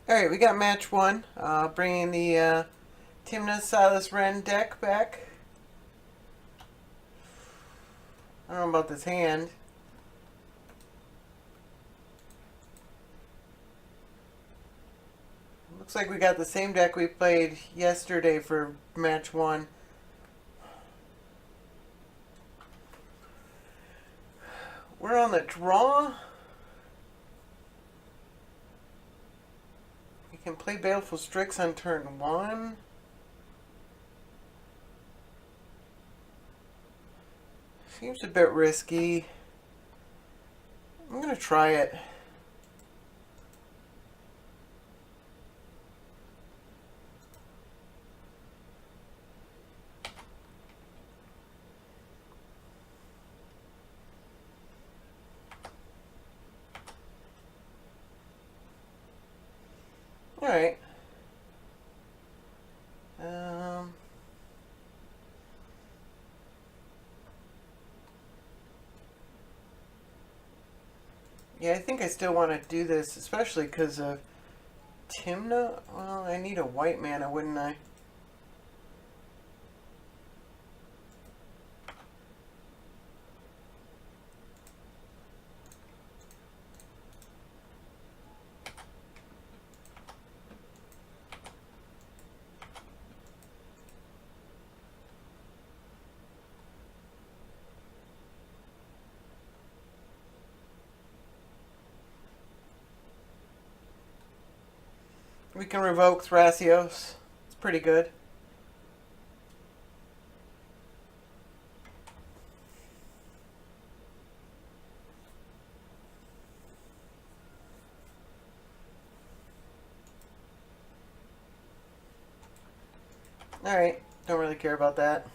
Alright, we got match one. Bringing the Tymna Silas Renn deck back. I don't know about this hand. Looks like we got the same deck we played yesterday for match one. We're on the draw. We can play Baleful Strix on turn one. Seems a bit risky. I'm going to try it. Alright. Yeah, I think I still want to do this, especially because of Tymna. Well, I need a white mana, wouldn't I? We can revoke Thrasios. It's pretty good. Alright, don't really care about that.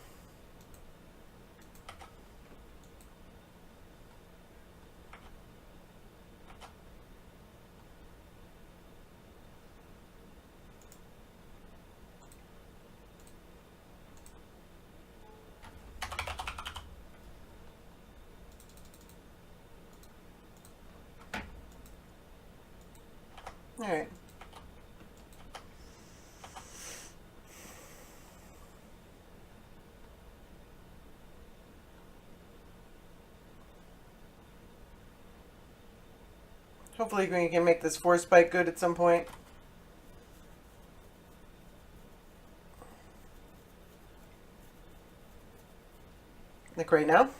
Alright. Hopefully we can make this force spike good at some point. Like right now.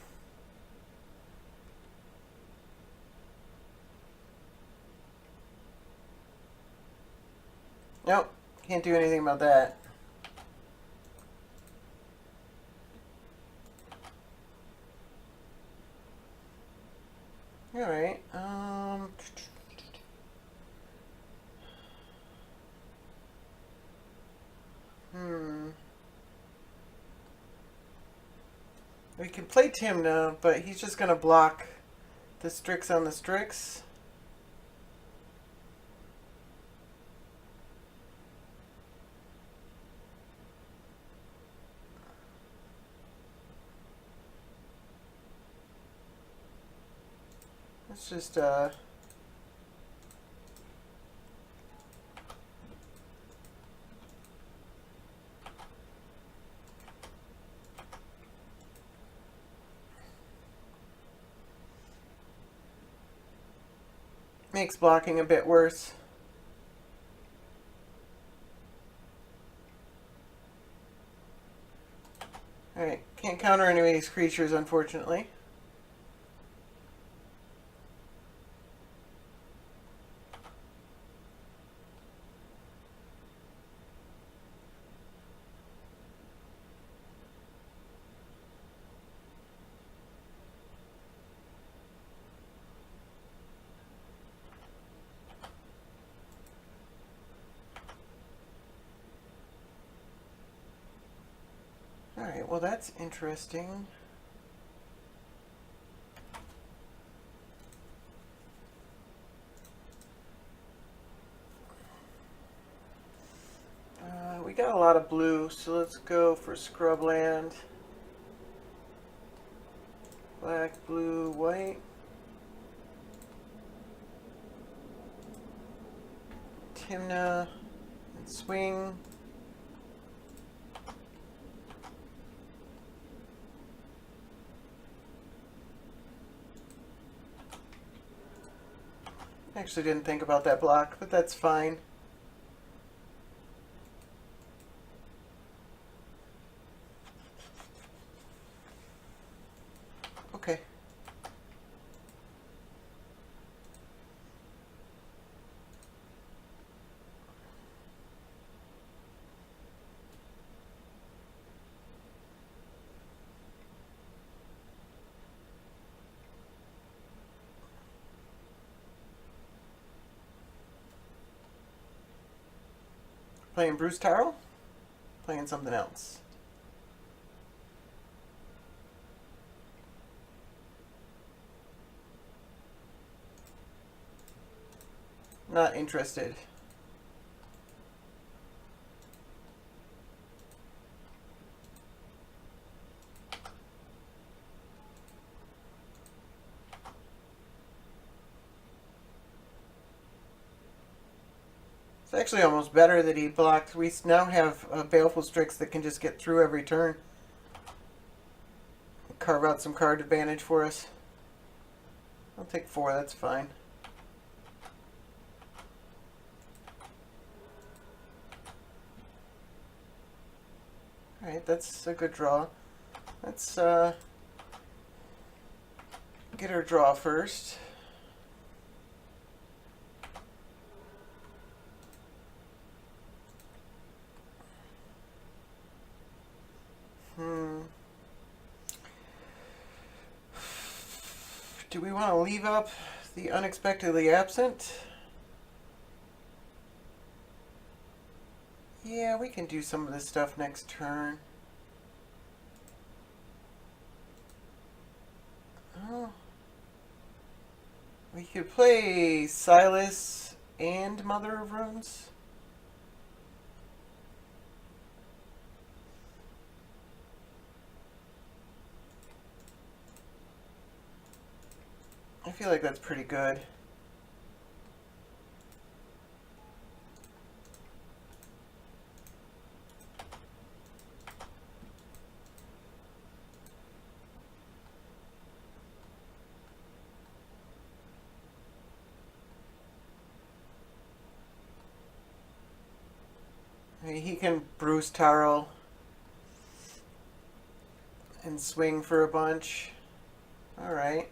Nope, can't do anything about that. Alright, We can play Tymna, but he's just gonna block the Strix on the Strix. Let's just makes blocking a bit worse. Alright, can't counter any of these creatures, unfortunately. Alright, well that's interesting. We got a lot of blue, so let's go for scrubland. Black, blue, white. Tymna and swing. Actually didn't think about that block, but that's fine. Okay. Playing Bruce Tarl? Playing something else? Not interested. It's actually almost better that he blocked. We now have Baleful Strix that can just get through every turn. Carve out some card advantage for us. I'll take 4, that's fine. Alright, that's a good draw. Let's get our draw first. Do we want to leave up the unexpectedly absent? Yeah, we can do some of this stuff next turn. Oh. We could play Silas and Mother of Runes. I feel like that's pretty good. I mean, he can Bruce Tarl and swing for a bunch. Alright.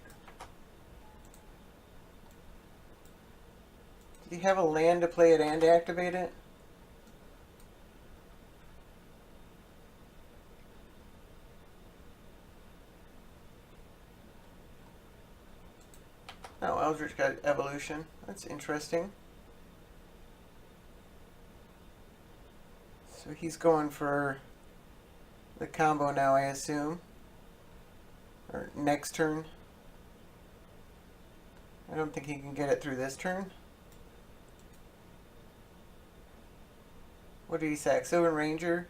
Did he have a land to play it and activate it? Oh, Eldritch got evolution. That's interesting. So he's going for the combo now, I assume. Or next turn. I don't think he can get it through this turn. What did he sack? Sylvan Ranger.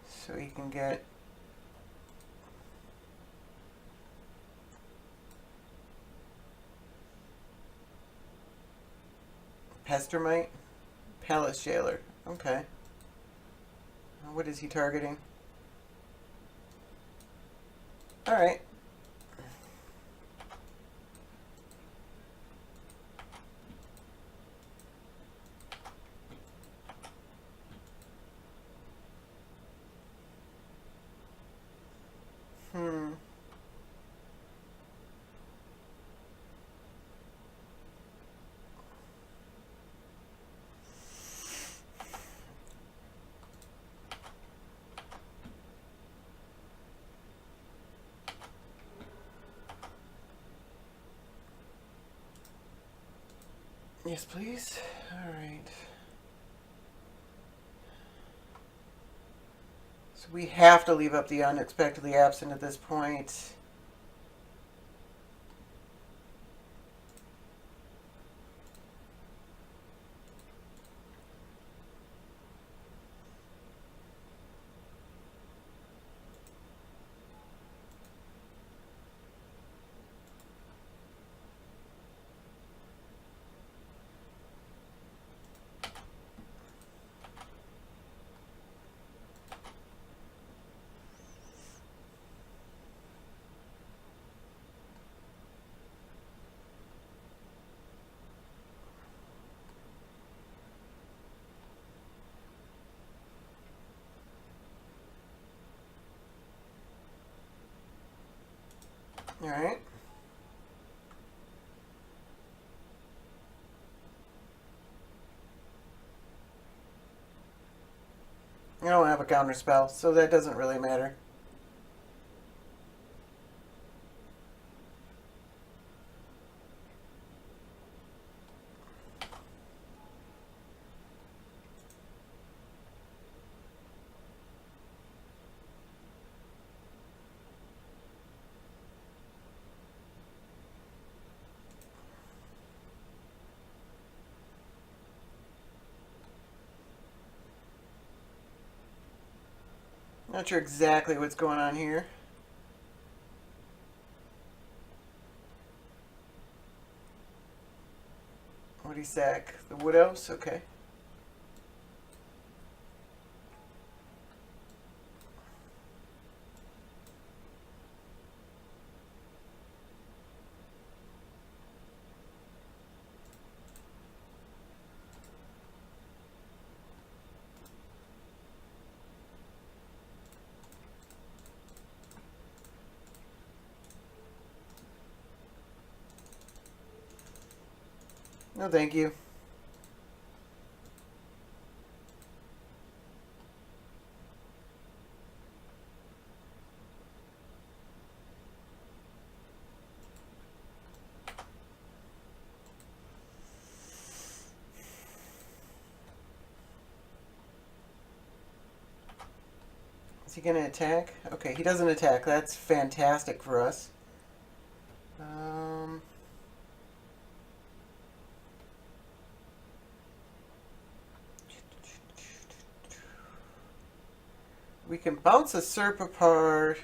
So he can get Pestermite. Palace Jailer. Okay. What is he targeting? Alright. Yes, please. Alright. So we have to leave up the unexpectedly absent at this point. Alright. I don't have a counter spell, so that doesn't really matter. Not sure exactly what's going on here. What do you sack? The Wood Elves? Okay. No, thank you. Is he going to attack? Okay, he doesn't attack. That's fantastic for us. We can bounce a Serp apart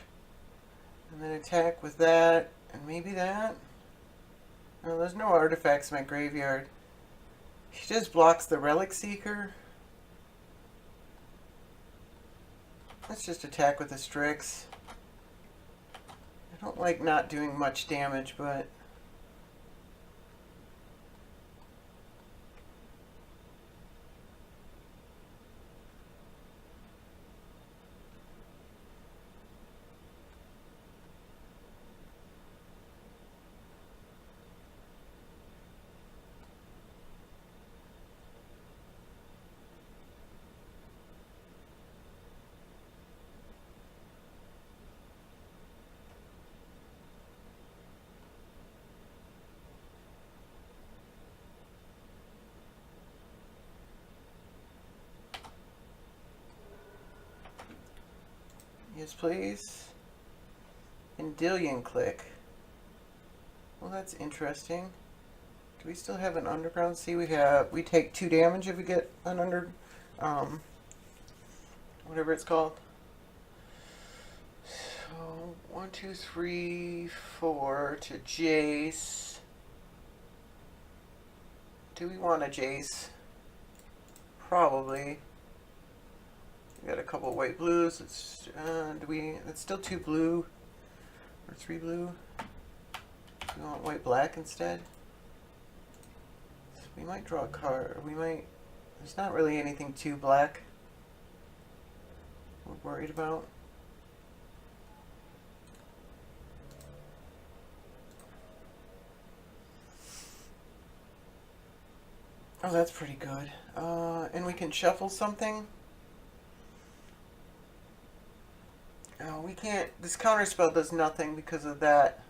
and then attack with that and maybe that. No, there's no artifacts in my graveyard. He just blocks the Relic Seeker. Let's just attack with the Strix. I don't like not doing much damage, but... Yes, please. Endilion Click. Well, that's interesting. Do we still have an underground? See, we take 2 damage if we get an whatever it's called. So 1, 2, 3, 4 to Jace. Do we want a Jace? Probably. We got a couple white blues. It's still 2 blue or 3 blue. Do we want white black instead? So we might draw a card. There's not really anything too black we're worried about. Oh, that's pretty good. And we can shuffle something. Oh, we can't. This counterspell does nothing because of that.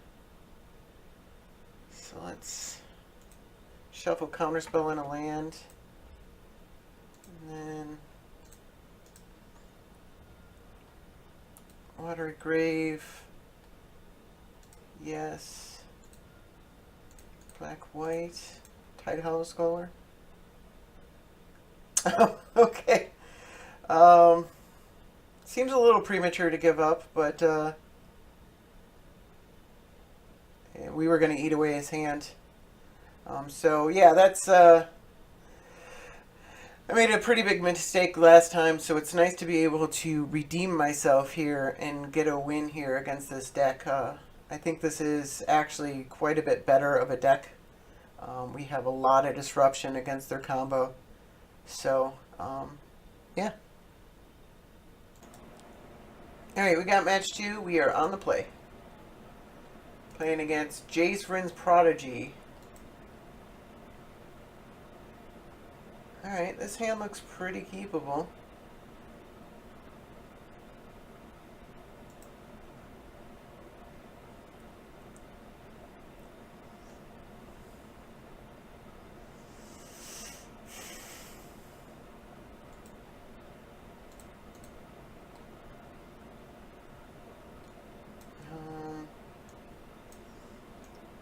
So let's shuffle counterspell in a land. And then Watery Grave. Yes. Black, white. Tide Hollow Scholar. Okay. Seems a little premature to give up, but we were going to eat away his hand. So yeah, that's I made a pretty big mistake last time, so it's nice to be able to redeem myself here and get a win here against this deck. I think this is actually quite a bit better of a deck. We have a lot of disruption against their combo. So, yeah. Alright, we got match 2. We are on the play. Playing against Silas Renn's Prodigy. Alright, this hand looks pretty keepable.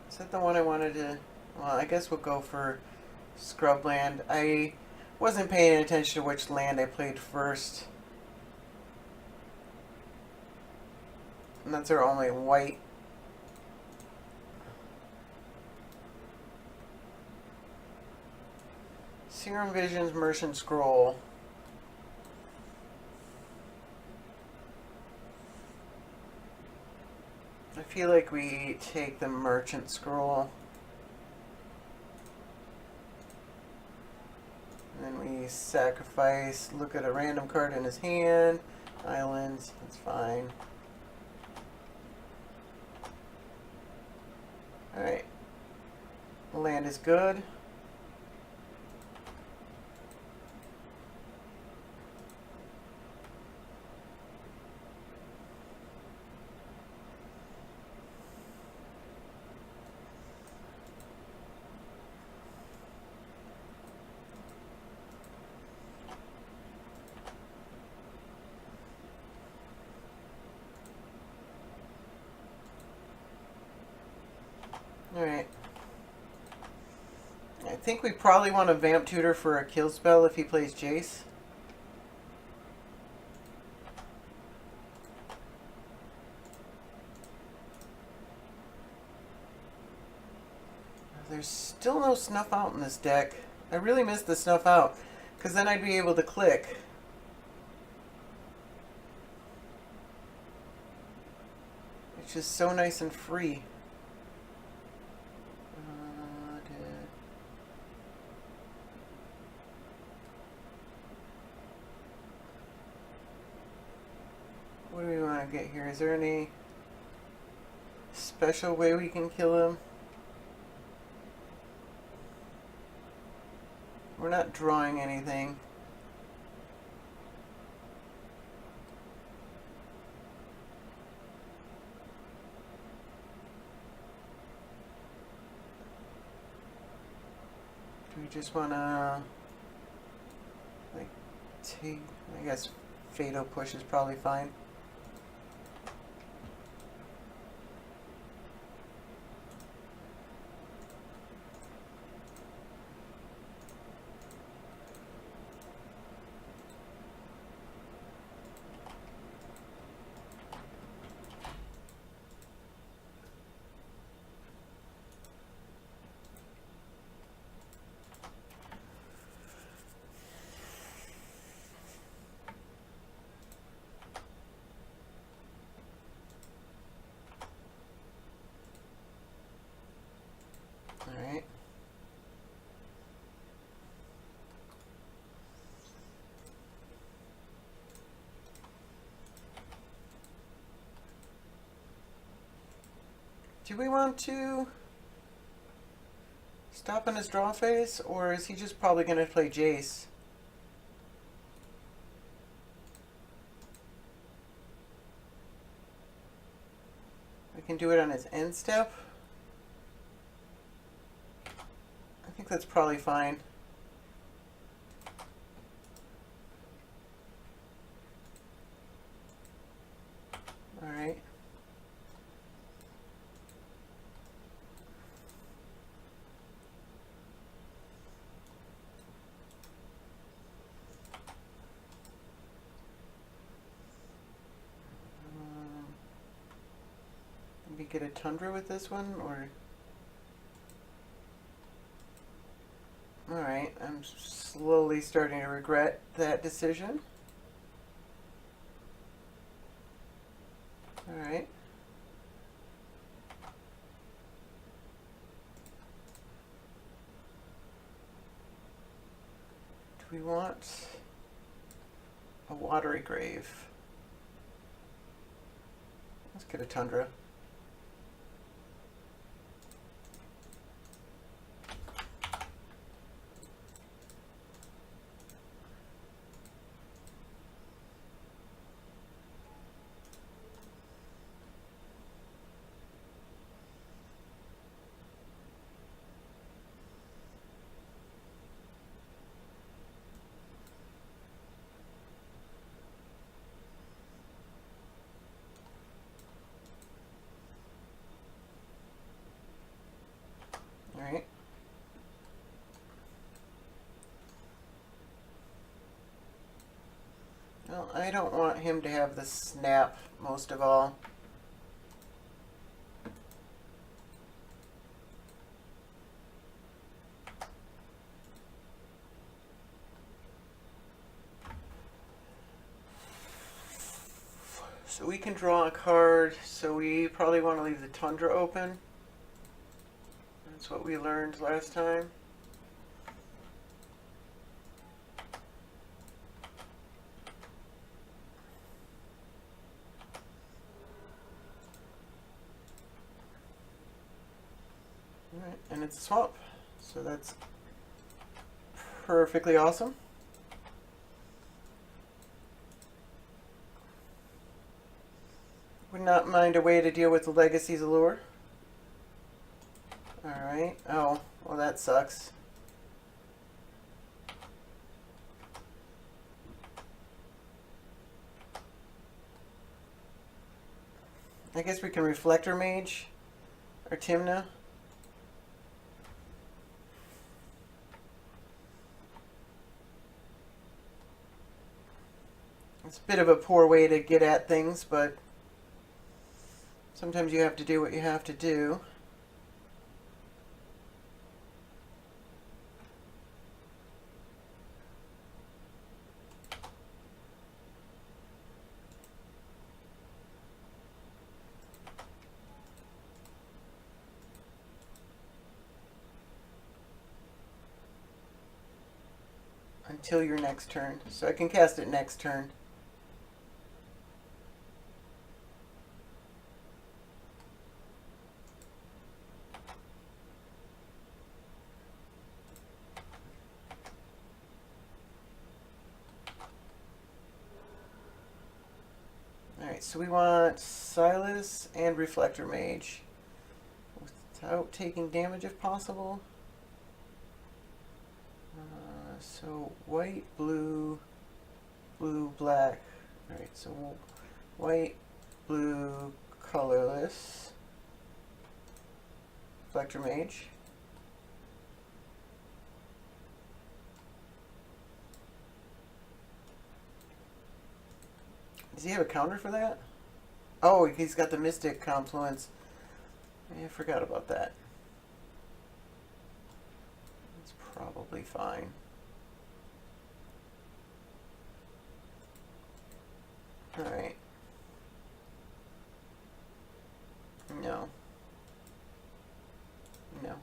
Is that the one I wanted to... Well, I guess we'll go for Scrubland. I wasn't paying attention to which land I played first. And that's our only white. Serum Vision's Merchant Scroll. I feel like we take the Merchant Scroll. And then we sacrifice, look at a random card in his hand. Islands, that's fine. Alright. Land is good. Alright. I think we probably want to Vamp Tutor for a kill spell if he plays Jace. There's still no Snuff Out in this deck. I really miss the Snuff Out, because then I'd be able to click. It's just so nice and free. What do we want to get here? Is there any special way we can kill him? We're not drawing anything. Do we just want to, like, take, I guess Fatal Push is probably fine. Alright. Do we want to stop in his draw phase, or is he just probably going to play Jace? We can do it on his end step. I think that's probably fine. Alright. Maybe get a Tundra with this one, or... Alright, I'm slowly starting to regret that decision. Alright. Do we want a Watery Grave? Let's get a Tundra. Well, I don't want him to have the snap most of all. So we can draw a card, so we probably want to leave the Tundra open. That's what we learned last time. Alright, and it's a swamp, so that's perfectly awesome. Would not mind a way to deal with the Legacy's Allure. Alright, oh, well that sucks. I guess we can Reflector Mage, or Tymna. It's a bit of a poor way to get at things, but sometimes you have to do what you have to do. Until your next turn. So I can cast it next turn. Alright, so we want Silas and Reflector Mage without taking damage if possible. So white, blue, blue, black. Alright, so white, blue, colorless. Reflector Mage. Does he have a counter for that? Oh, he's got the Mystic Confluence. I forgot about that. That's probably fine. Alright. No. No.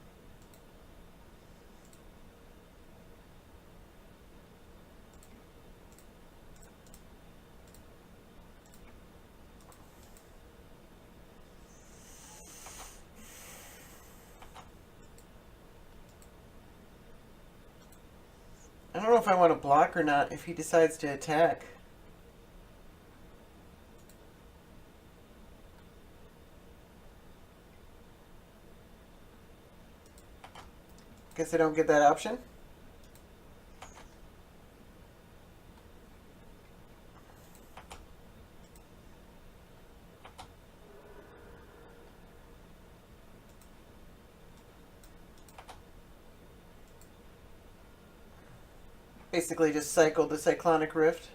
I don't know if I want to block or not if he decides to attack. Guess I don't get that option. Basically just cycled the Cyclonic Rift.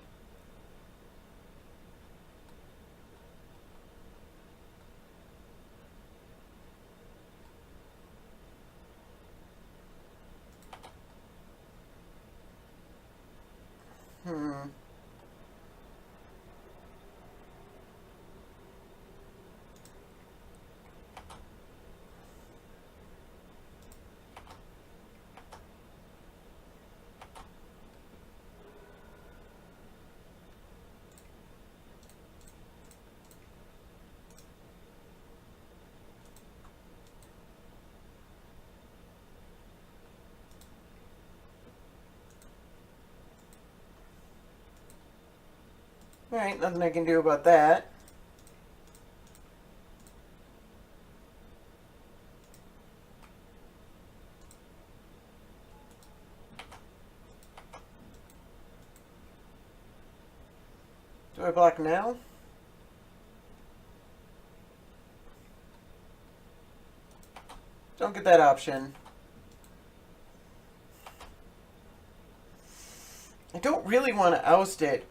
Alright, nothing I can do about that. Do I block now? Don't get that option. I don't really want to oust it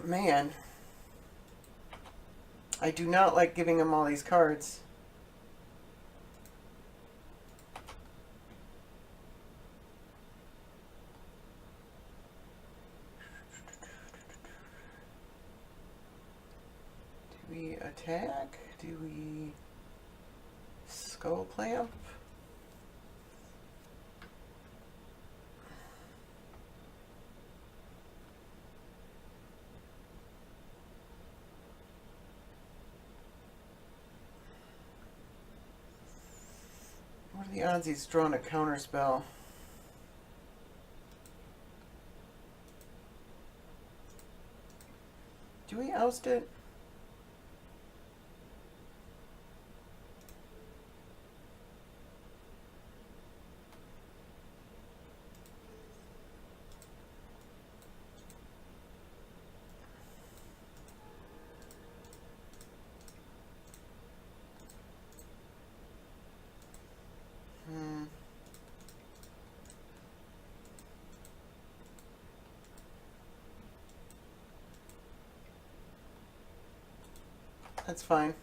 Man, I do not like giving him all these cards. Do we attack? Do we skull clamp? What are the odds he's drawn a counter spell? Do we oust it? That's fine.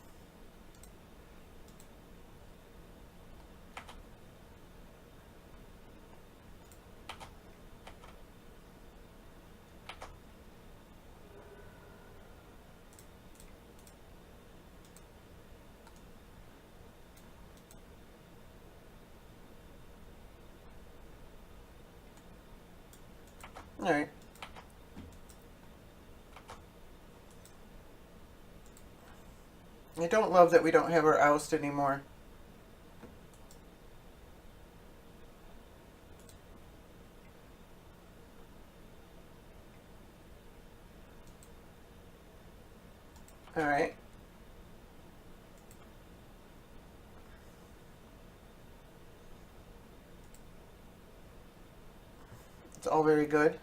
All right. I don't love that we don't have our oust anymore. All right. It's all very good.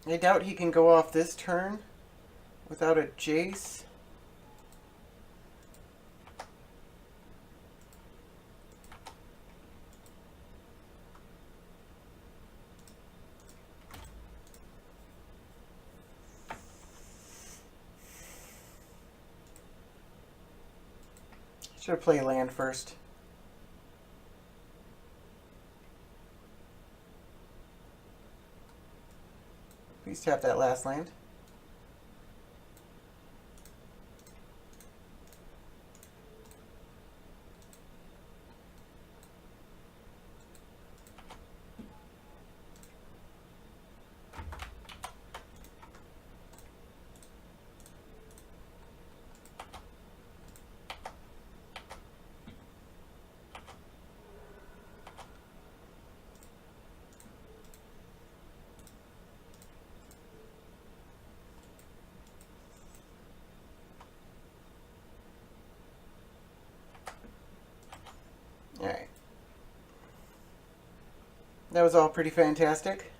I doubt he can go off this turn without a Jace. Should have played land first. Please tap that last land. All right. That was all pretty fantastic.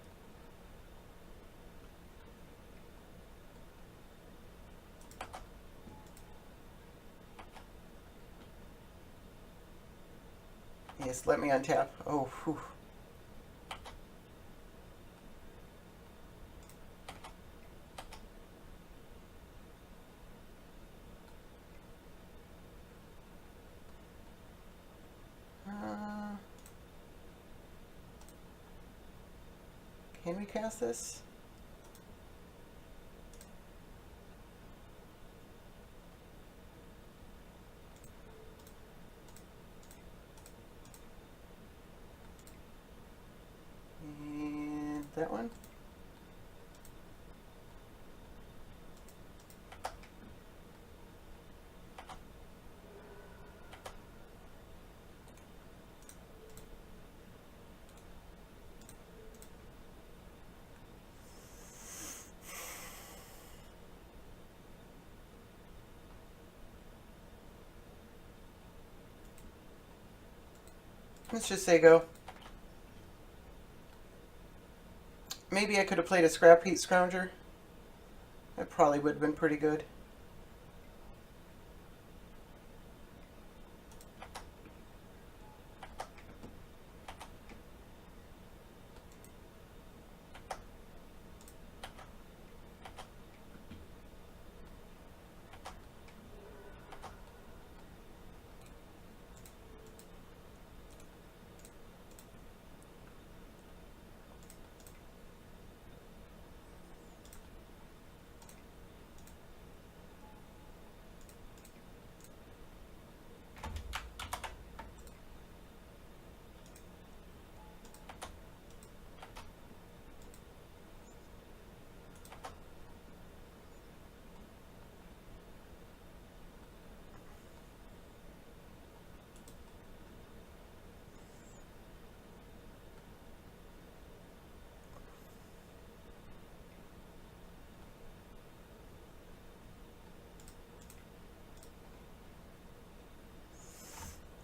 Yes, let me untap. Oh, whew. Can we cast this? And that one? Let's just say go. Maybe I could have played a Scrap Heat Scrounger. That probably would have been pretty good.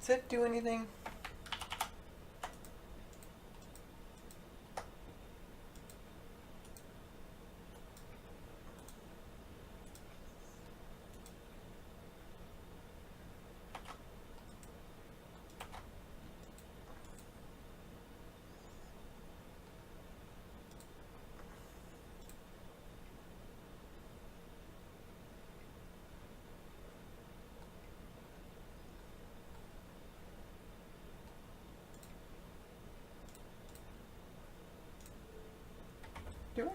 Does it do anything? Doing?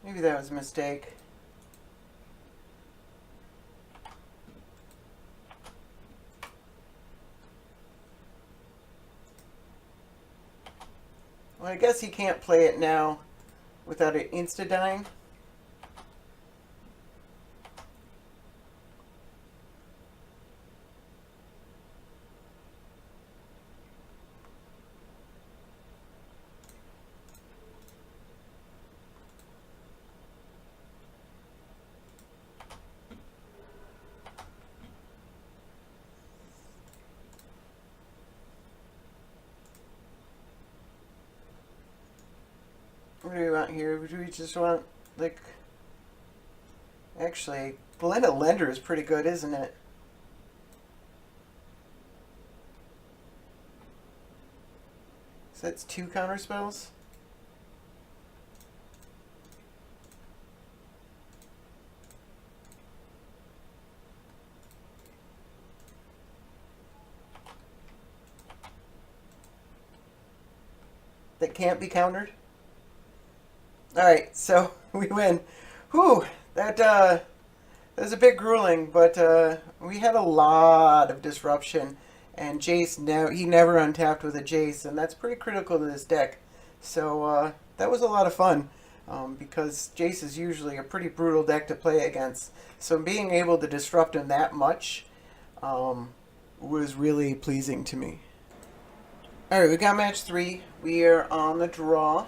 Maybe that was a mistake. Well, I guess he can't play it now without it insta-dying. What do we want here? Do we just want, like... Actually, Belinda Lender is pretty good, isn't it? So that's 2 counter spells? That can't be countered? Alright, so we win. Whew, that was a bit grueling, but we had a lot of disruption. And Jace, he never untapped with a Jace, and that's pretty critical to this deck. So that was a lot of fun, because Jace is usually a pretty brutal deck to play against. So being able to disrupt him that much was really pleasing to me. Alright, we got match 3. We are on the draw.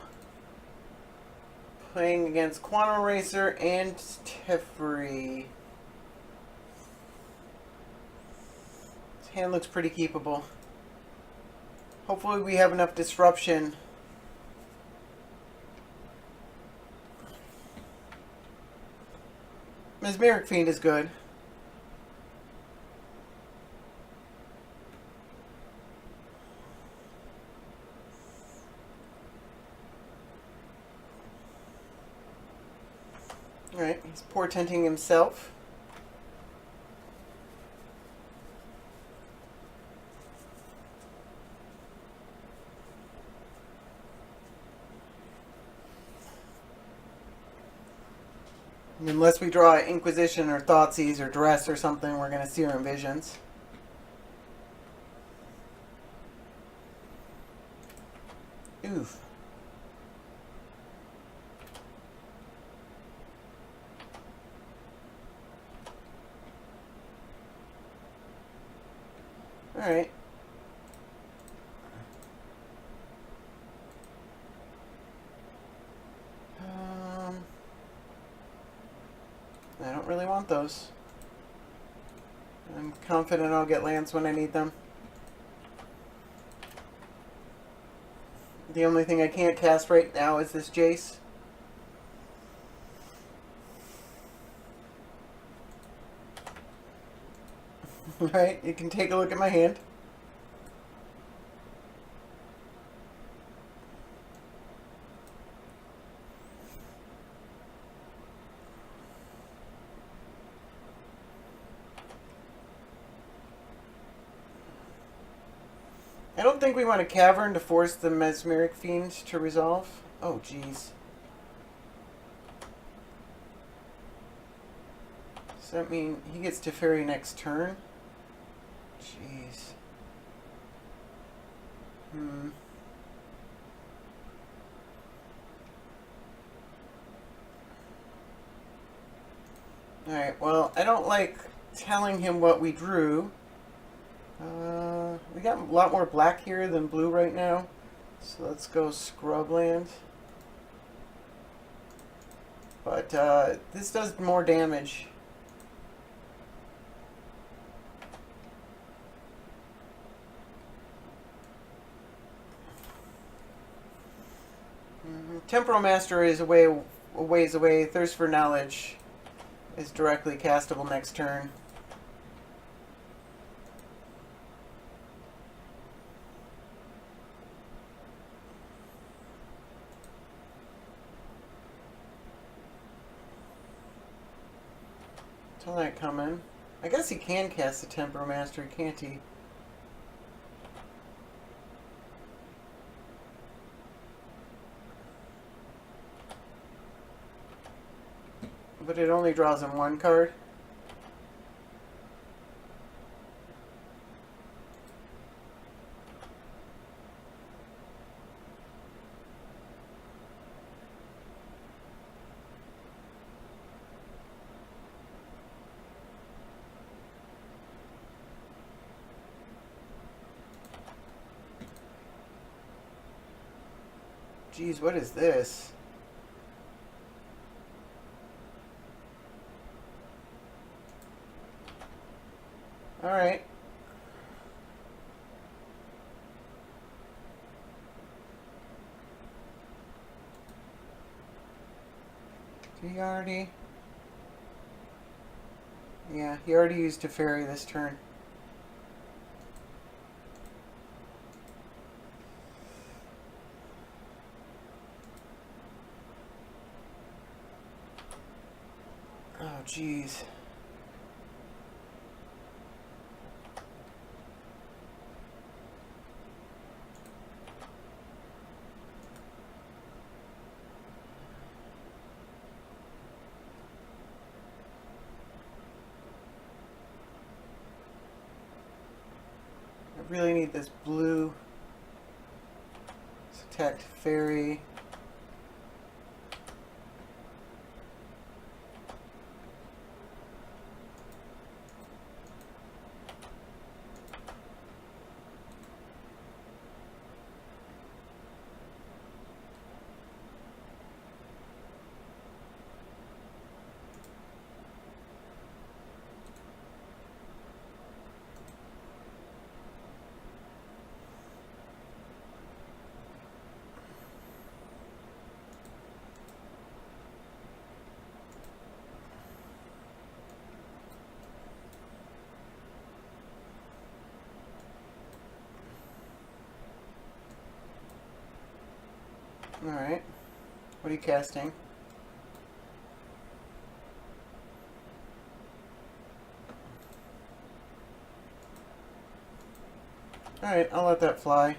Playing against Quantum Racer and Teferi. His hand looks pretty keepable. Hopefully we have enough disruption. Mesmeric Fiend is good. Alright, he's portenting himself. And unless we draw Inquisition or Thoughtseize or Dress or something, we're going to see our visions. Oof. Alright. I don't really want those. I'm confident I'll get lands when I need them. The only thing I can't cast right now is this Jace. Right, you can take a look at my hand. I don't think we want a Cavern to force the Mesmeric Fiend to resolve. Oh, jeez. Does that mean he gets Teferi next turn? Jeez. Alright, well, I don't like telling him what we drew. We got a lot more black here than blue right now. So let's go Scrubland. But this does more damage. Temporal Master is a ways away. Thirst for Knowledge is directly castable next turn. Saw that coming. I guess he can cast the Temporal Master, can't he? But it only draws him one card. Jeez, what is this? Alright. Did he already? Yeah, he already used Teferi this turn. Oh, jeez. I really need this blue. Let's attack Teferi. Alright. What are you casting? Alright, I'll let that fly.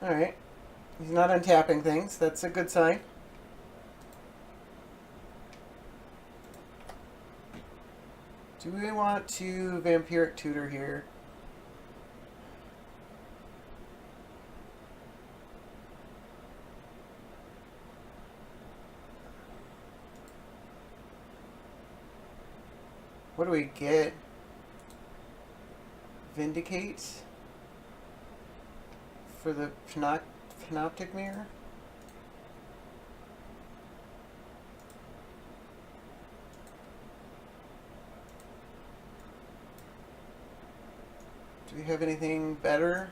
Alright. He's not untapping things. That's a good sign. Do we want to Vampiric Tutor here? What do we get? Vindicate? For the Panoptic Mirror? Do we have anything better?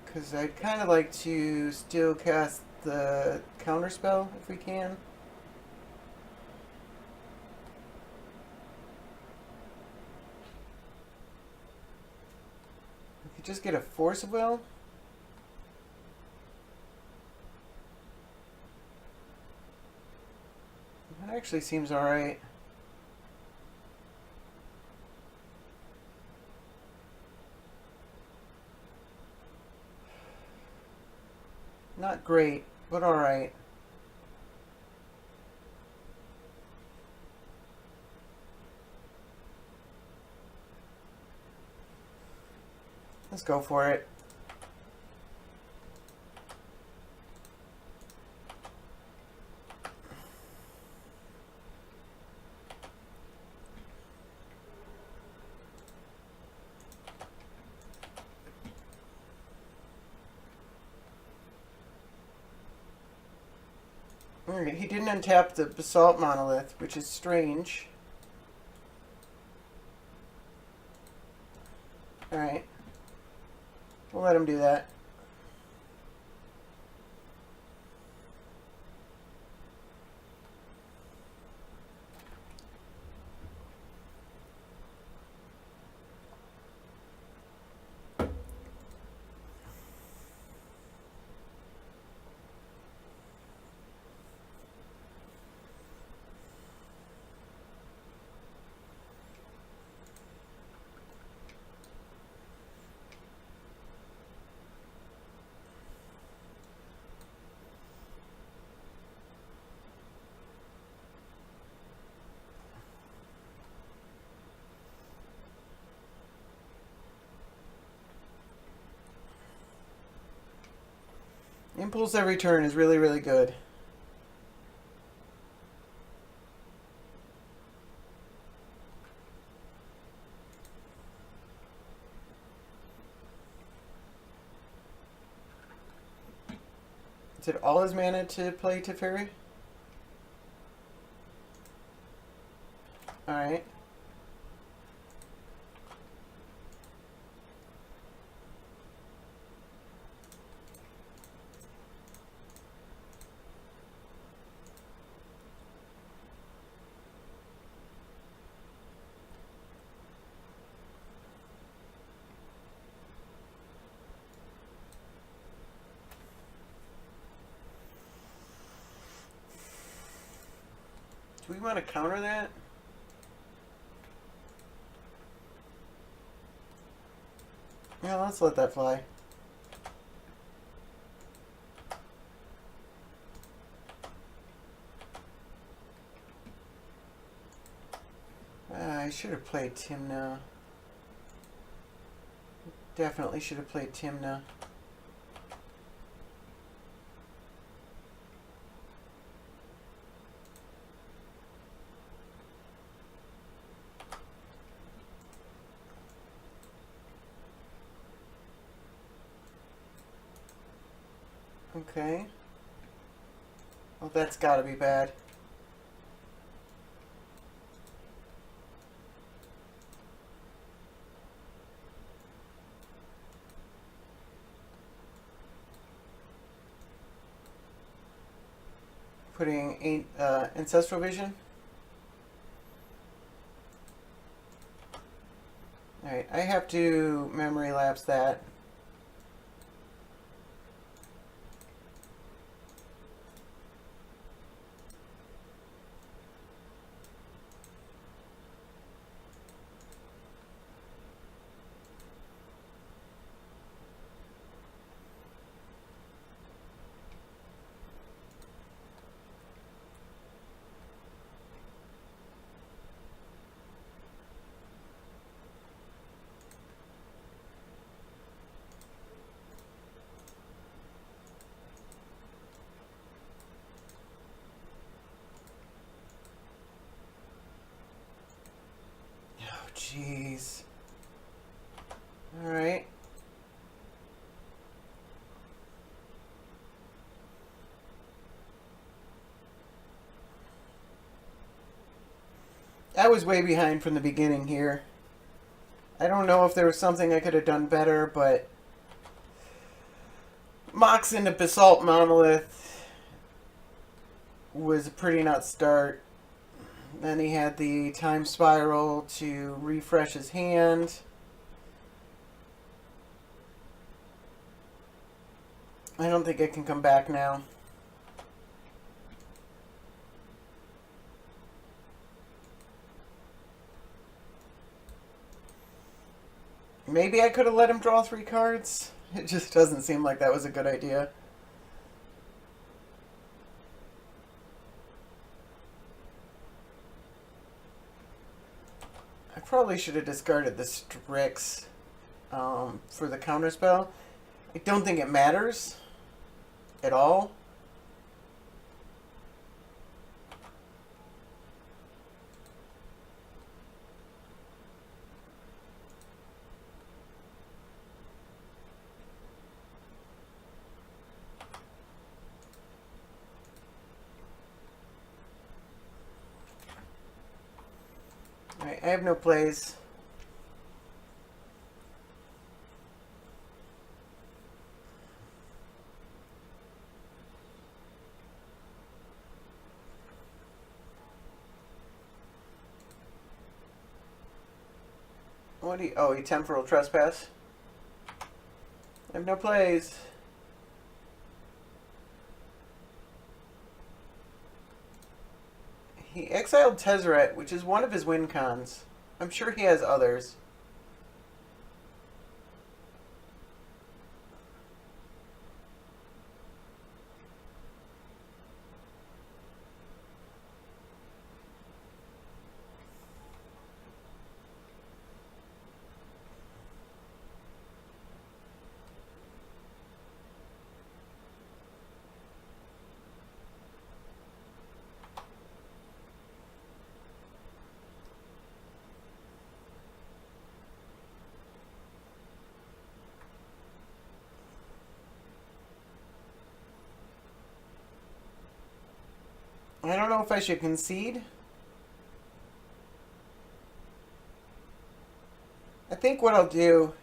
Because I'd kind of like to still cast the counterspell if we can. We could just get a Force of Will. That actually seems alright. Not great, but alright. Let's go for it. Alright, he didn't untap the Basalt Monolith, which is strange. Alright. We'll let him do that. Impulse every turn is really, really good. Is it all his mana to play Teferi? Alright. Do we want to counter that? Yeah, let's let that fly. I should have played Tymna. Definitely should have played Tymna. Okay. Well, that's gotta be bad. Putting Ancestral Vision. Alright, I have to memory lapse that. Jeez. Alright. I was way behind from the beginning here. I don't know if there was something I could have done better, but Mox into Basalt Monolith was a pretty nuts start. Then he had the Time Spiral to refresh his hand. I don't think I can come back now. Maybe I could have let him draw 3 cards. It just doesn't seem like that was a good idea. probably should have discarded the Strix for the counterspell. I don't think it matters at all. Alright, I have no plays. What do you... Oh, you temporal trespass? I have no plays. He exiled Tezzeret, which is one of his win cons. I'm sure he has others. I don't know if I should concede. I think what I'll do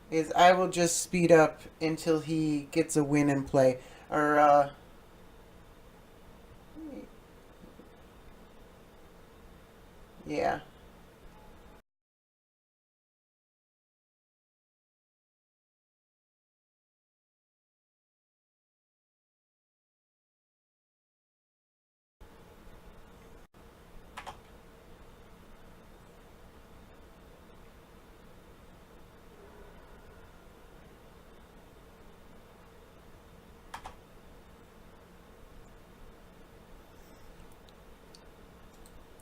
is I will just speed up until he gets a win in play. Or, yeah.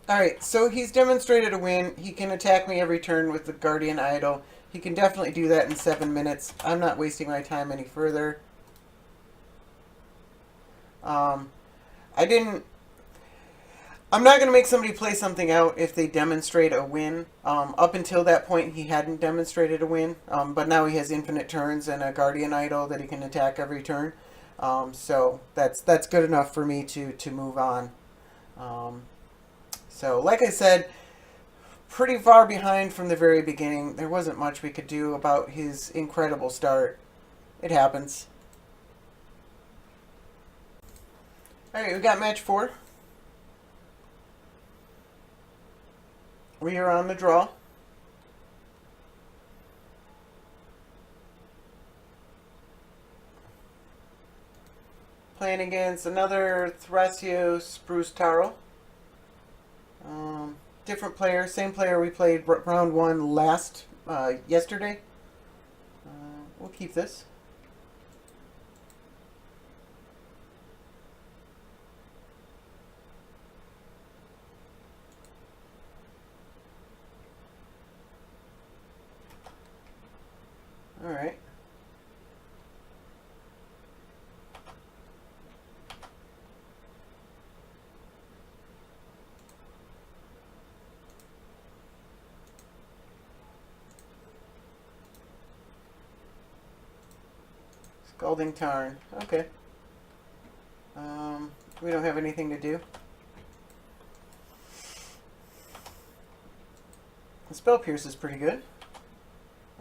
Alright, so he's demonstrated a win. He can attack me every turn with the Guardian Idol. He can definitely do that in 7 minutes. I'm not wasting my time any further. Um, I didn't... I'm not going to make somebody play something out if they demonstrate a win. Up until that point, he hadn't demonstrated a win. But now he has infinite turns and a Guardian Idol that he can attack every turn. So that's good enough for me to move on. So, like I said, pretty far behind from the very beginning. There wasn't much we could do about his incredible start. It happens. Alright, we got match 4. We are on the draw. Playing against another Thrasio Spruce Taro. Different player, same player we played round 1 yesterday. We'll keep this. Alright. Scalding Tarn. Okay. We don't have anything to do. The Spell Pierce is pretty good.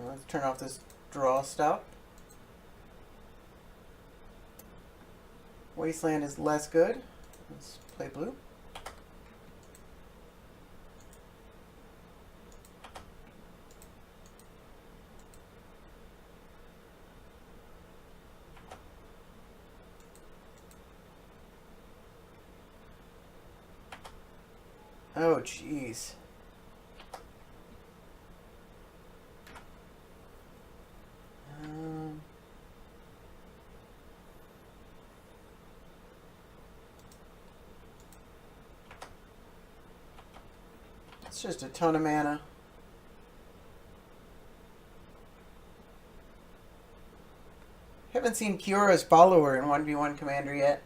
Let's turn off this draw stop. Wasteland is less good. Let's play blue. Oh, jeez. Let's That's just a ton of mana. Haven't seen Kiora's follower in 1v1 Commander yet.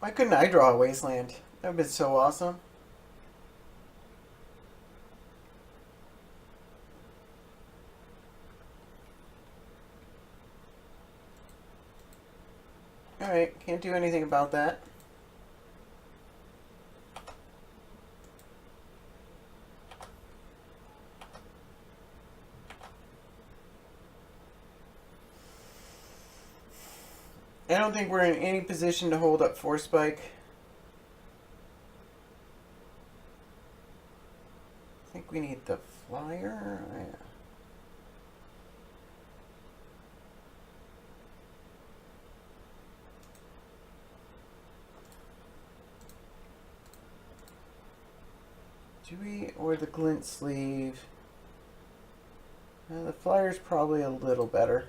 Why couldn't I draw a Wasteland? That would have been so awesome. Alright, can't do anything about that. I don't think we're in any position to hold up Force Spike. I think we need the flyer. Oh, yeah. Do we, or the glint sleeve? The flyer's probably a little better.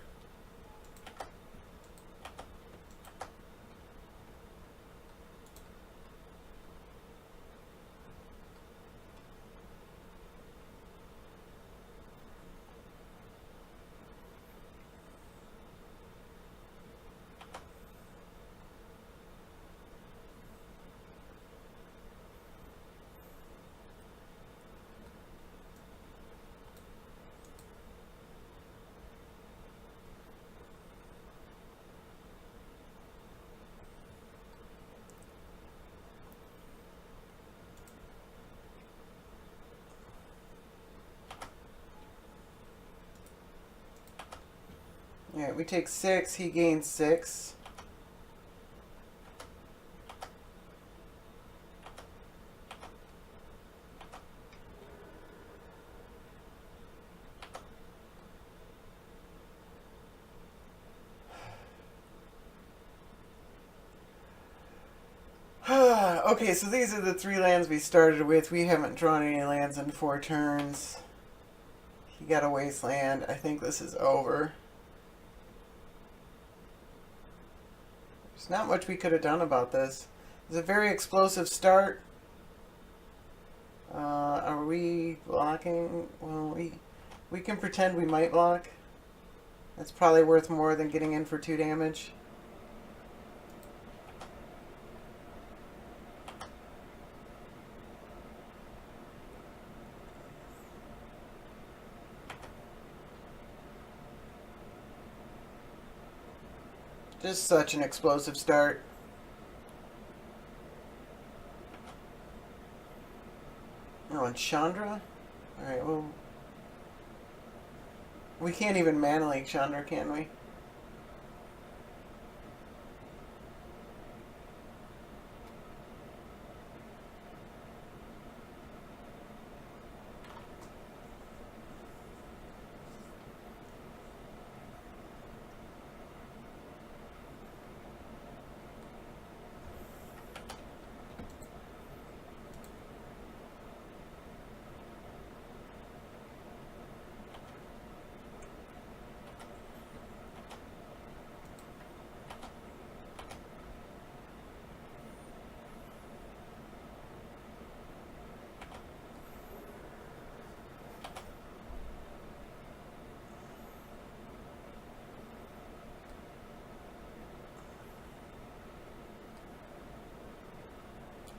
Alright, we take 6, he gains 6. Okay, so these are the 3 lands we started with. We haven't drawn any lands in 4 turns. He got a Wasteland. I think this is over. There's not much we could have done about this. It's a very explosive start. Are we blocking? Well, we can pretend we might block. That's probably worth more than getting in for 2 damage. Just such an explosive start. Oh, and Chandra? Alright, well... We can't even Mana Leak Chandra, can we?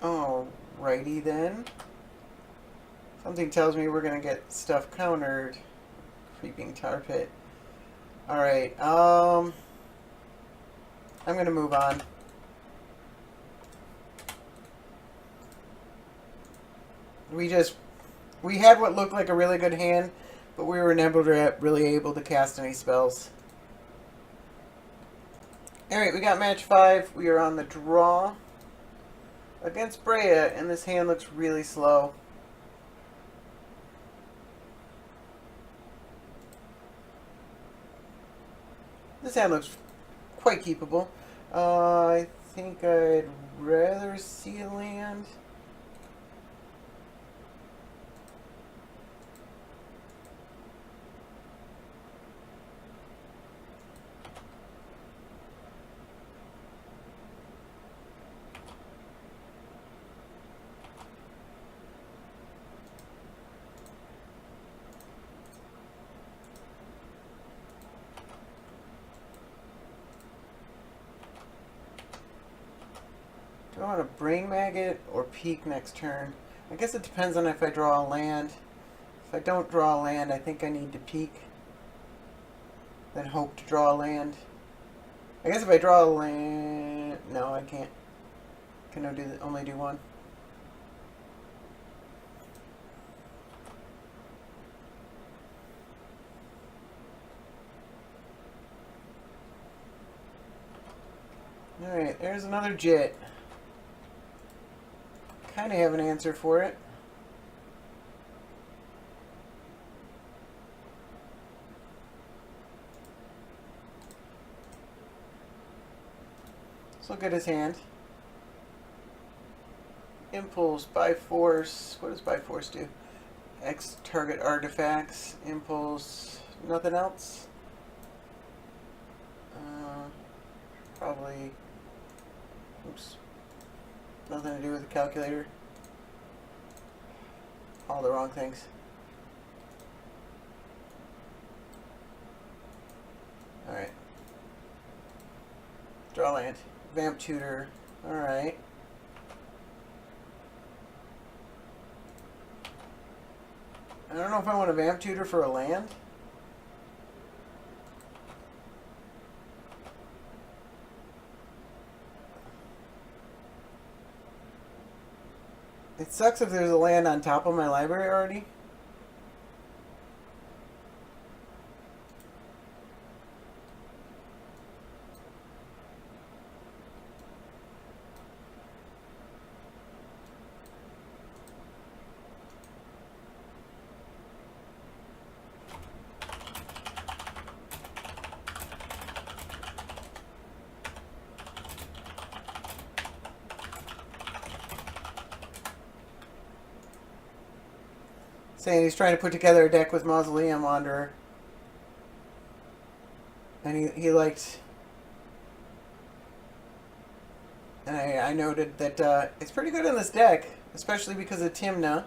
Alrighty then. Something tells me we're gonna get stuff countered. Creeping Tar Pit. Alright, I'm gonna move on. We had what looked like a really good hand, but we were never really able to cast any spells. Alright, we got match 5. We are on the draw against Brea, and this hand looks really slow. This hand looks quite keepable. I think I'd rather see a land. Do I want to Brain Maggot or Peek next turn? I guess it depends on if I draw a land. If I don't draw a land, I think I need to Peek. Then hope to draw a land. I guess if I draw a land... No, I can't. Can only do one. Alright, there's another Jit. Kind of have an answer for it. Let's look at his hand. Impulse, by force. What does by force do? X target artifacts. Impulse. Nothing else? Probably. Oops. Nothing to do with the calculator. All the wrong things. Alright. Draw land. Vamp Tutor. Alright. I don't know if I want a Vamp Tutor for a land. It sucks if there's a land on top of my library already. Saying he's trying to put together a deck with Mausoleum Wanderer. And he liked... And I noted that it's pretty good in this deck, especially because of Tymna.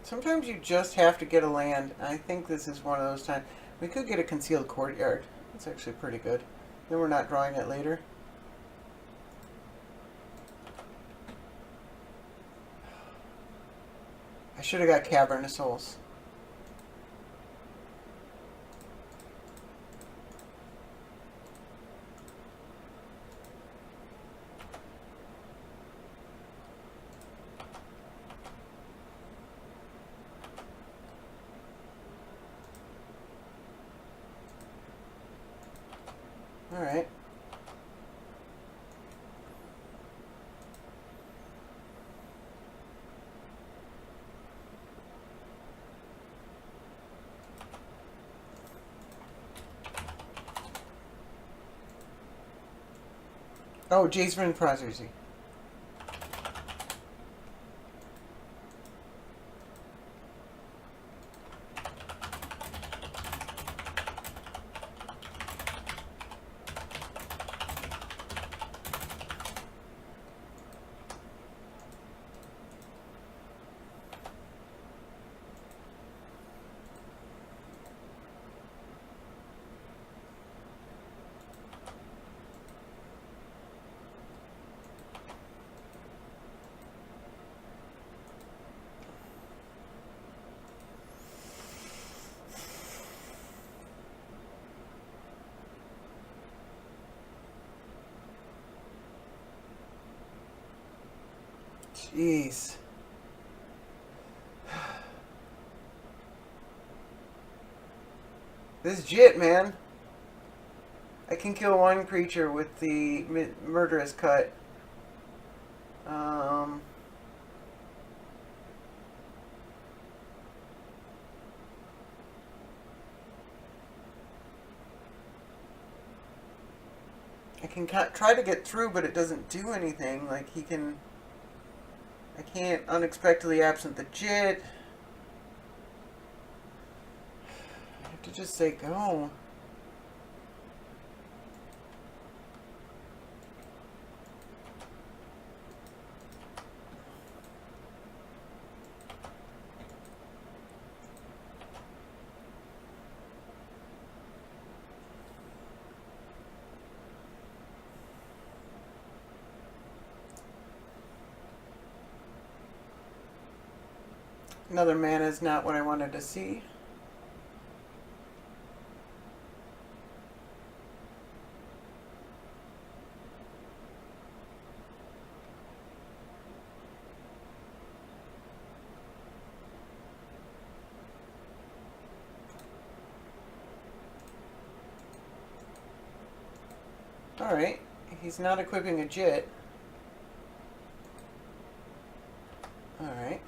Sometimes you just have to get a land. I think this is one of those times. We could get a Concealed Courtyard. That's actually pretty good. Then we're not drawing it later. I should have got Cavern of Souls. Alright. Oh, Jason Prophecy. Jeez. This Jit, man. I can kill one creature with the murderous cut. I can try to get through, but it doesn't do anything. Like, he can... I can't unexpectedly absent the Jit. I have to just say go. Another mana is not what I wanted to see. Alright, he's not equipping a Jit. Alright.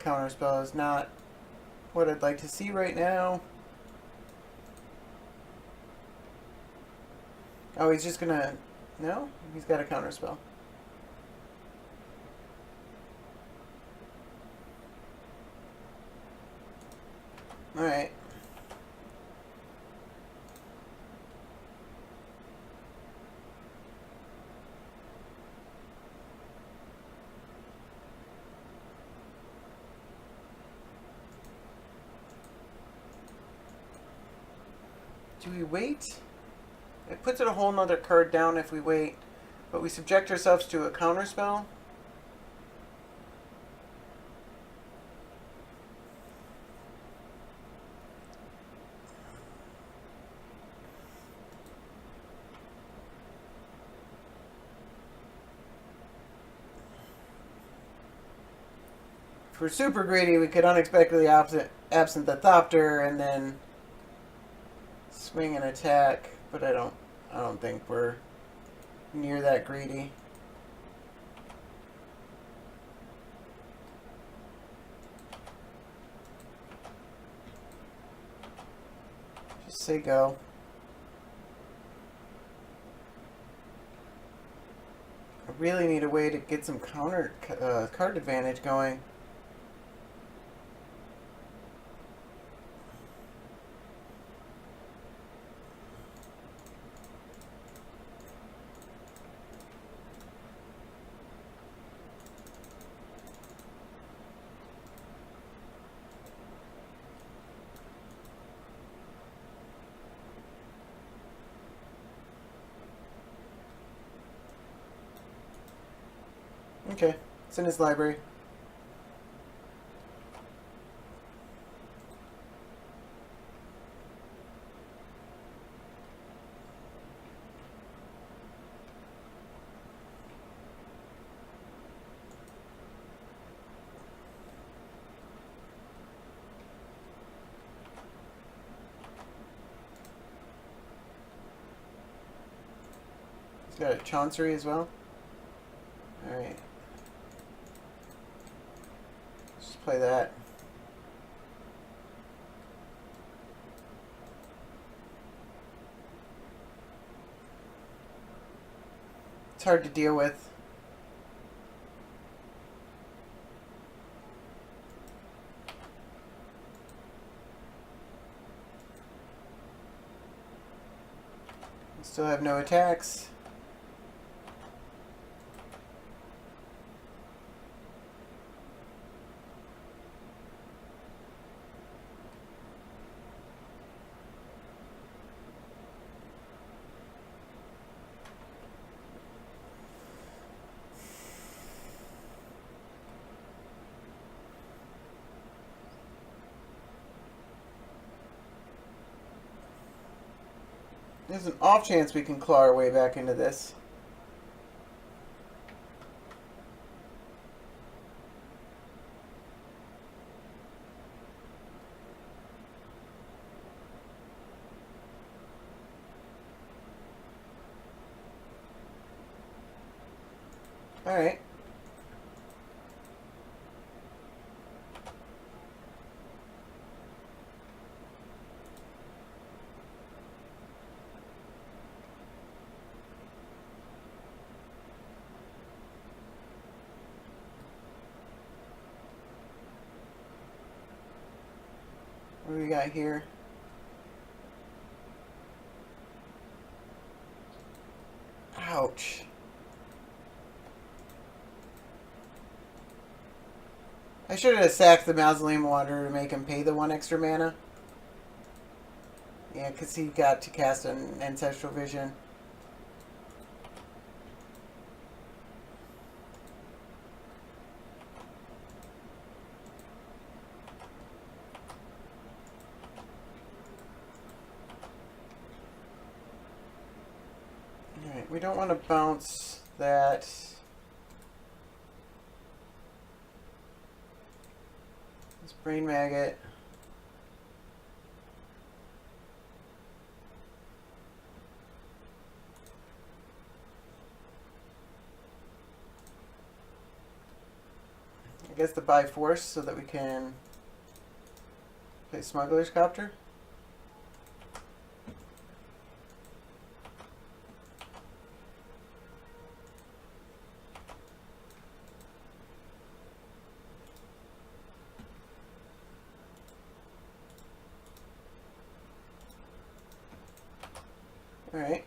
Counterspell is not what I'd like to see right now. Oh, he's just gonna... No? He's got a counterspell. Alright. Do we wait? It puts it a whole nother card down if we wait, but we subject ourselves to a counterspell. If we're super greedy, we could unexpectedly absent the Thopter and then swing and attack, but I don't think we're near that greedy. Just say go. I really need a way to get some counter card advantage going. Okay, it's in his library. He's got a Chancery as well. Alright. Just play that. It's hard to deal with. Still have no attacks. There's an off chance we can claw our way back into this. Alright. What do we got here? Ouch. I should have sacked the Mausoleum Wanderer to make him pay the 1 extra mana. Yeah, because he got to cast an Ancestral Vision. Alright, we don't want to bounce that. This Brain Maggot. I guess the buy force so that we can play Smuggler's Copter. Alright.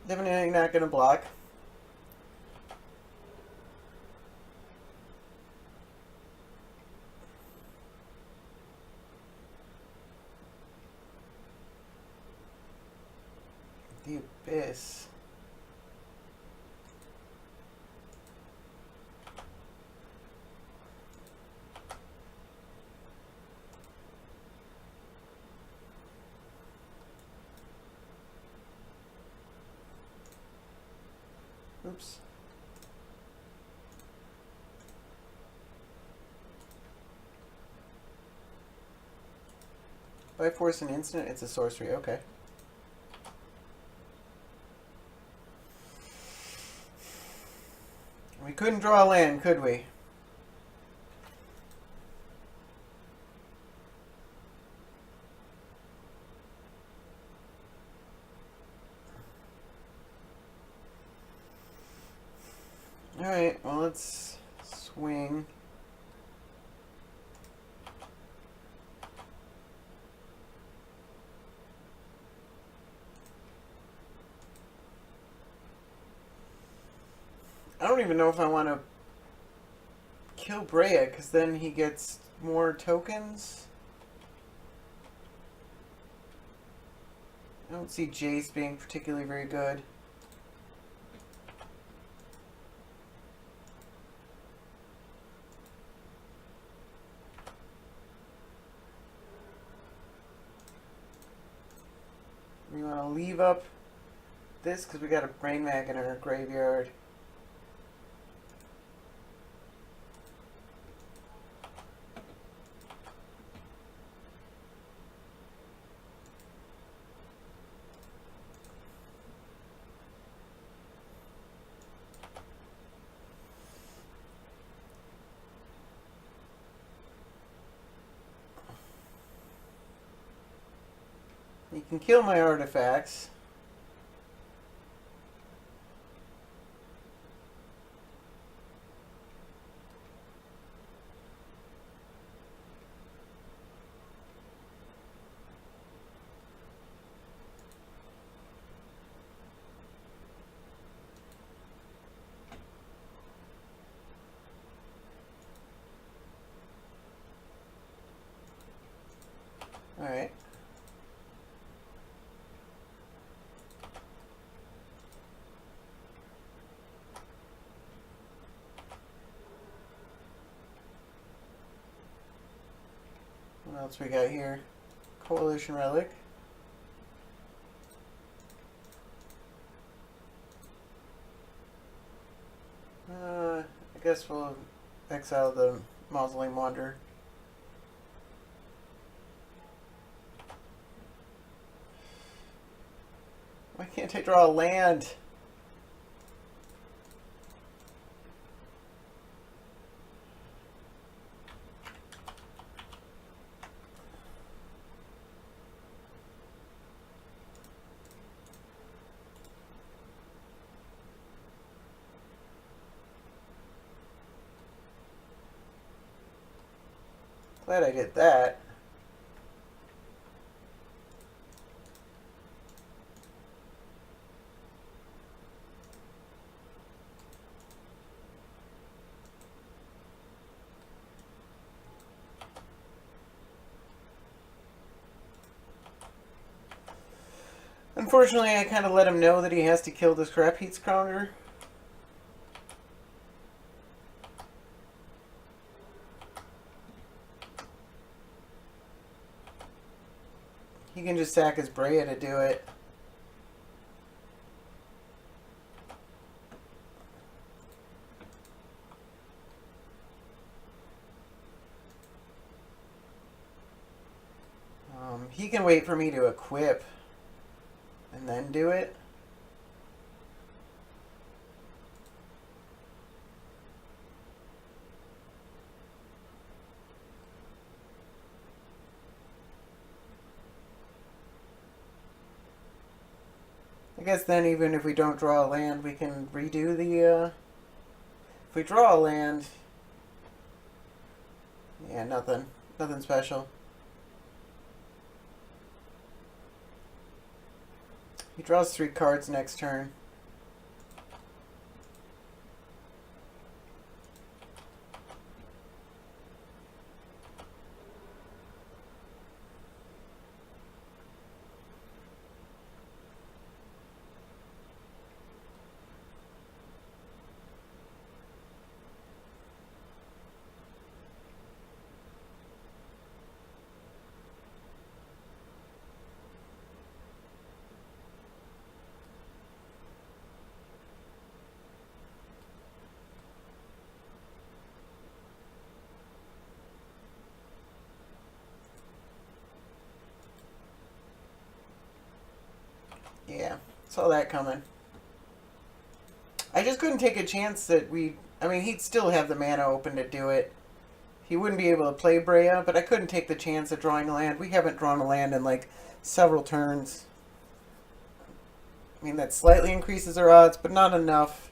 Definitely not going to block. The Abyss. Oops. By force an instant, it's a sorcery, okay. We couldn't draw a land, could we? Alright, well, let's swing. I don't even know if I want to kill Brea, because then he gets more tokens. I don't see Jace being particularly very good. We want to leave up this because we got a brain mag in our graveyard. You can kill my artifacts. Alright. What else we got here? Coalition Relic. I guess we'll exile the Mausoleum Wanderer. Why can't I draw a land? Glad I did that. Unfortunately, I kind of let him know that he has to kill this Crap Heat Scrounger. He can just sack his Brea to do it. He can wait for me to equip and then do it. I guess then even if we don't draw a land, we can redo the, if we draw a land, yeah, nothing. Nothing special. He draws 3 cards next turn. Yeah, saw that coming. I just couldn't take a chance that I mean, he'd still have the mana open to do it. He wouldn't be able to play Brea, but I couldn't take the chance of drawing a land. We haven't drawn a land in like several turns. I mean, that slightly increases our odds, but not enough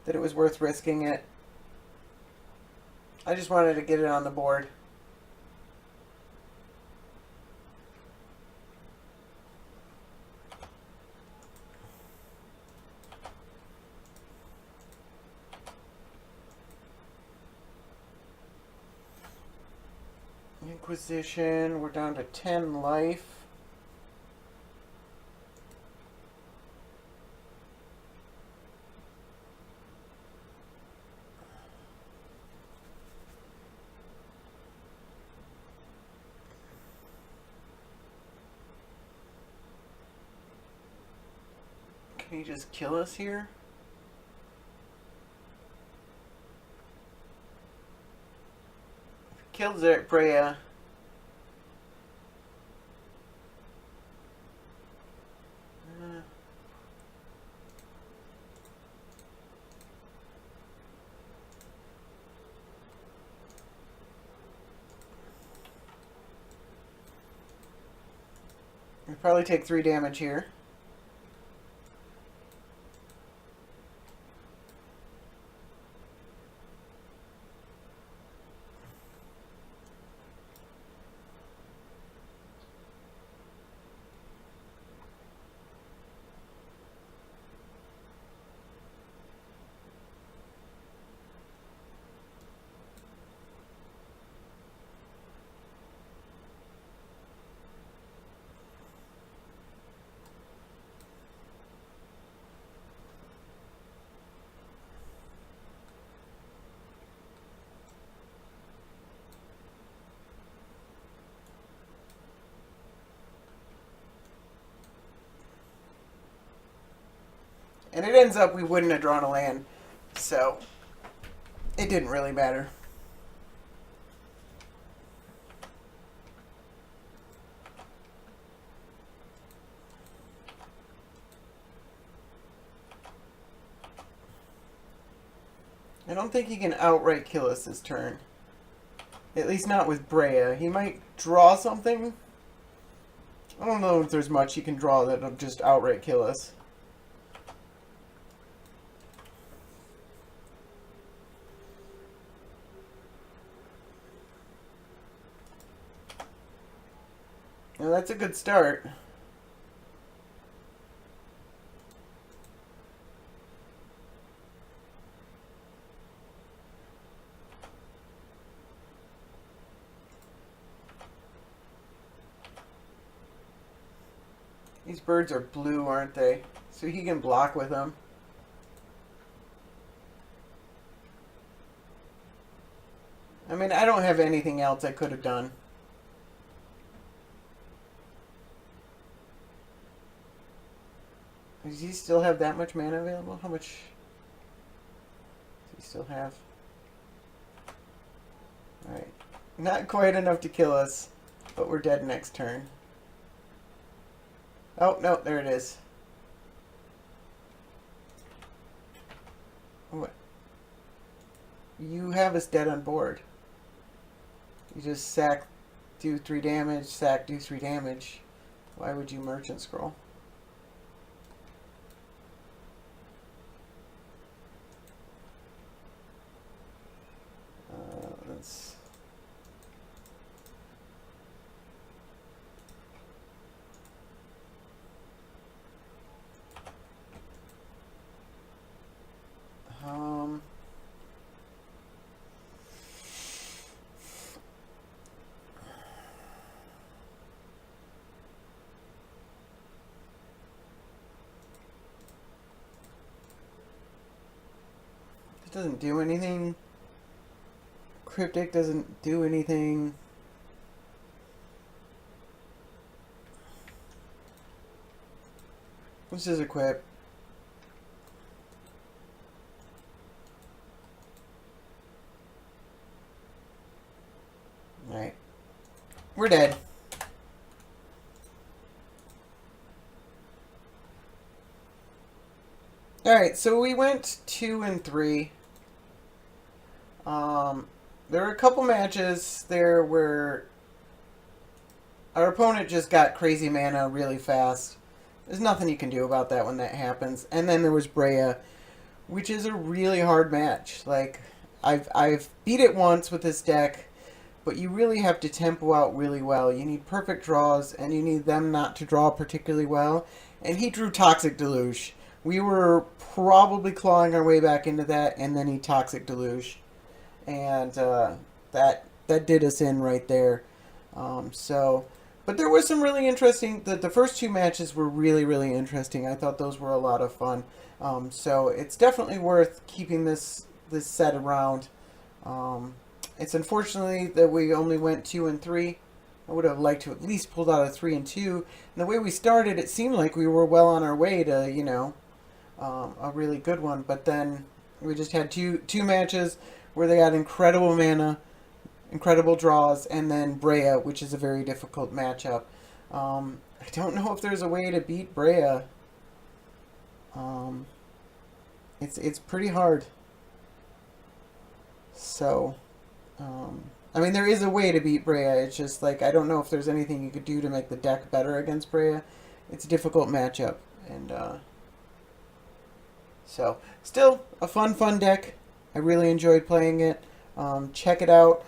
that it was worth risking it. I just wanted to get it on the board. Inquisition, we're down to 10 life. Can he just kill us here? Killed Brea. We probably take 3 damage here. And it ends up we wouldn't have drawn a land, so it didn't really matter. I don't think he can outright kill us this turn. At least not with Brea. He might draw something. I don't know if there's much he can draw that'll just outright kill us. Now that's a good start. These birds are blue, aren't they? So he can block with them. I mean, I don't have anything else I could have done. Does he still have that much mana available? How much does he still have? Alright. Not quite enough to kill us, but we're dead next turn. Oh, no, there it is. What? You have us dead on board. You just sack, do 3 damage, sack, do 3 damage. Why would you merchant scroll? Let's... It doesn't do anything. Cryptic doesn't do anything. Let's just equip. Alright. We're dead. Alright, so we went 2 and 3. There were a couple matches there where our opponent just got crazy mana really fast. There's nothing you can do about that when that happens. And then there was Brea, which is a really hard match. Like, I've beat it once with this deck, but you really have to tempo out really well. You need perfect draws, and you need them not to draw particularly well. And he drew Toxic Deluge. We were probably clawing our way back into that, and then he Toxic Deluge. And that did us in right there. But there was some really interesting... The first 2 matches were really, really interesting. I thought those were a lot of fun. So it's definitely worth keeping this set around. It's unfortunately that we only went 2 and 3. I would have liked to at least pulled out a 3 and 2. And the way we started, it seemed like we were well on our way to, you know, a really good one. But then we just had two matches where they got incredible mana, incredible draws, and then Brea, which is a very difficult matchup. I don't know if there's a way to beat Brea. Um, it's pretty hard. So, I mean, there is a way to beat Brea. It's just like I don't know if there's anything you could do to make the deck better against Brea. It's a difficult matchup, and so still a fun deck. I really enjoyed playing it. Check it out.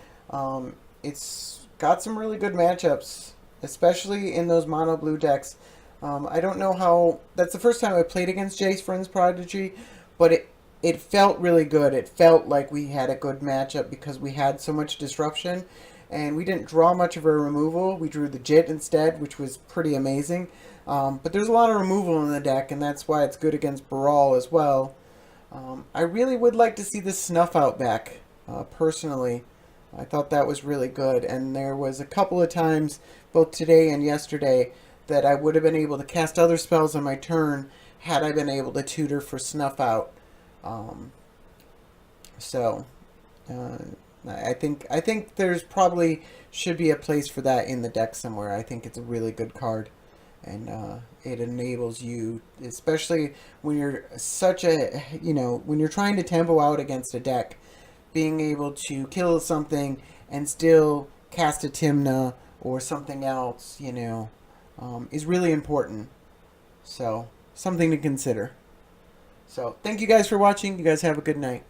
It's got some really good matchups, especially in those mono blue decks. I don't know how. That's the first time I played against Jace Vryn's Prodigy, but it felt really good. It felt like we had a good matchup because we had so much disruption, and we didn't draw much of a removal. We drew the Jit instead, which was pretty amazing. But there's a lot of removal in the deck, and that's why it's good against Baral as well. I really would like to see the Snuff Out back, personally. I thought that was really good, and there was a couple of times, both today and yesterday, that I would have been able to cast other spells on my turn had I been able to tutor for Snuff Out. Um, so, uh, I think there's probably should be a place for that in the deck somewhere. I think it's a really good card, and it enables you, especially when you're such a when you're trying to tempo out against a deck, being able to kill something and still cast a Tymna or something else, is really important. So something to consider. So thank you guys for watching. You guys have a good night.